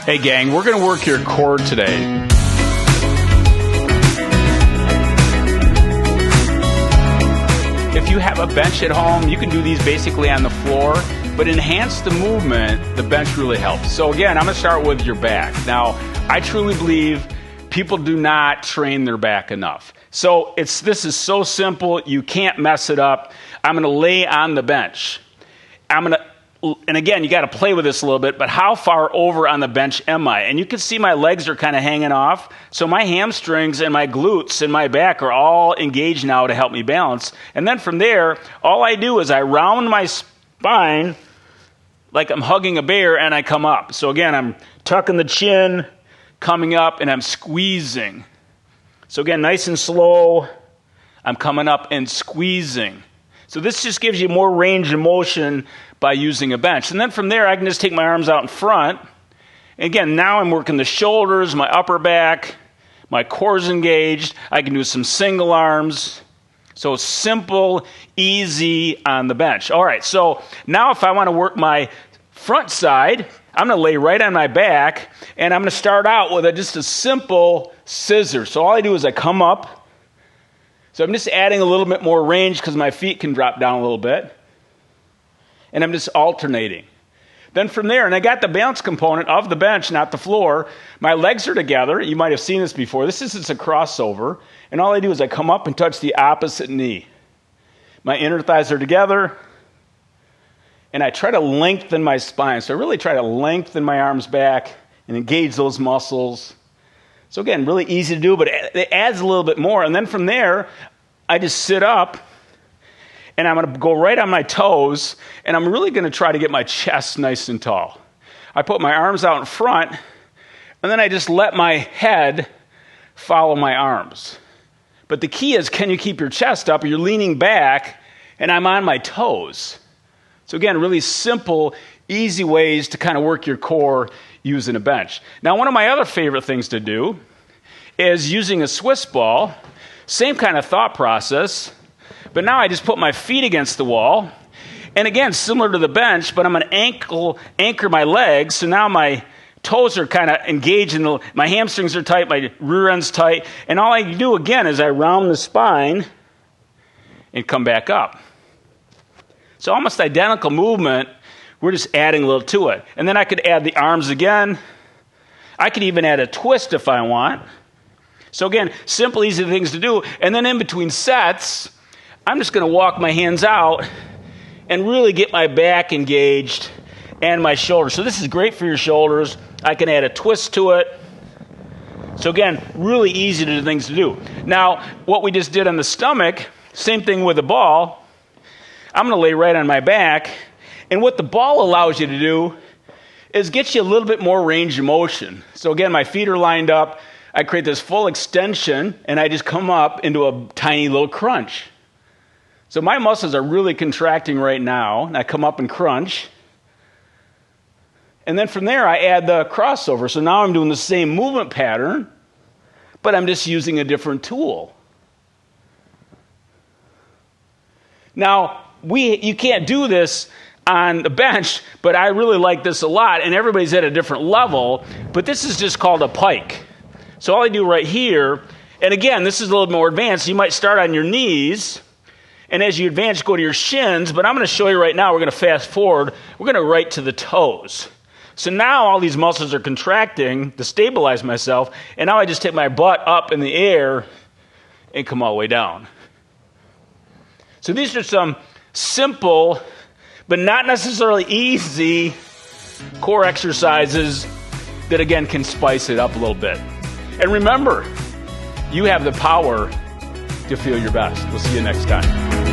Hey gang, we're going to work your core today. If you have a bench at home, you can do these basically on the floor, but enhance the movement, the bench really helps. So again, I'm going to start with your back. Now, I truly believe people do not train their back enough. So this is so simple, you can't mess it up. I'm going to lay on the bench. And again, you got to play with this a little bit, but how far over on the bench am I? And you can see my legs are kind of hanging off. So my hamstrings and my glutes and my back are all engaged now to help me balance. And then from there, all I do is I round my spine like I'm hugging a bear and I come up. So again, I'm tucking the chin, coming up, and I'm squeezing. So again, nice and slow, I'm coming up and squeezing. So this just gives you more range of motion by using a bench. And then from there, I can just take my arms out in front. And again, now I'm working the shoulders, my upper back, my core's engaged. I can do some single arms. So simple, easy on the bench. All right, so now if I want to work my front side, I'm going to lay right on my back, and I'm going to start out with just a simple scissor. So all I do is I come up. So I'm just adding a little bit more range because my feet can drop down a little bit. And I'm just alternating. Then from there, and I got the balance component of the bench, not the floor. My legs are together. You might have seen this before. This is just a crossover. And all I do is I come up and touch the opposite knee. My inner thighs are together. And I try to lengthen my spine. So I really try to lengthen my arms back and engage those muscles. So again, really easy to do, but it adds a little bit more. And then from there, I just sit up, and I'm going to go right on my toes, and I'm really going to try to get my chest nice and tall. I put my arms out in front, and then I just let my head follow my arms. But the key is, can you keep your chest up? You're leaning back, and I'm on my toes. So again, really simple, easy ways to kind of work your core using a bench. Now, one of my other favorite things to do is using a Swiss ball. Same kind of thought process, but now I just put my feet against the wall. And again, similar to the bench, but I'm going to anchor my legs. So now my toes are kind of engaged, my hamstrings are tight, my rear end's tight. And all I do again is I round the spine and come back up. So almost identical movement. We're just adding a little to it. And then I could add the arms again. I could even add a twist if I want. So again, simple, easy things to do. And then in between sets, I'm just going to walk my hands out and really get my back engaged and my shoulders. So this is great for your shoulders. I can add a twist to it. So again, really easy things to do. Now, what we just did on the stomach, same thing with the ball. I'm going to lay right on my back. And what the ball allows you to do is get you a little bit more range of motion. So again, my feet are lined up. I create this full extension, and I just come up into a tiny little crunch. So my muscles are really contracting right now, and I come up and crunch. And then from there, I add the crossover. So now I'm doing the same movement pattern, but I'm just using a different tool. Now, you can't do this on the bench, but I really like this a lot, and everybody's at a different level, but this is just called a pike. So all I do right here, and again, this is a little more advanced. You might start on your knees, and as you advance, go to your shins, but I'm going to show you right now, we're going to fast forward, we're going to right to the toes. So now all these muscles are contracting to stabilize myself, and now I just take my butt up in the air and come all the way down. So these are some simple, but not necessarily easy core exercises that, again, can spice it up a little bit. And remember, you have the power to feel your best. We'll see you next time.